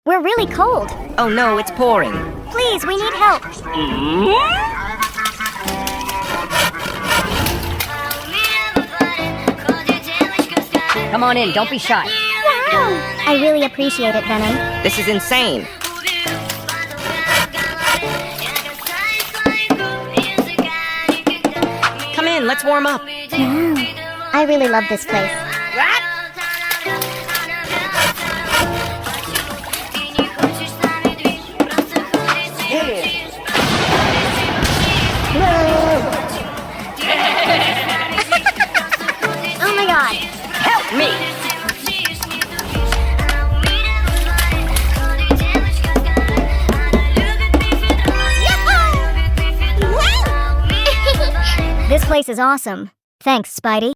We're really cold. Oh no, it's pouring. Please, we need help. Come on in, don't be shy. Wow! I really appreciate it, Venom. This is insane. Come in, let's warm up. Wow. I really love this place. Oh my god! Help me! This place is awesome. Thanks, Spidey.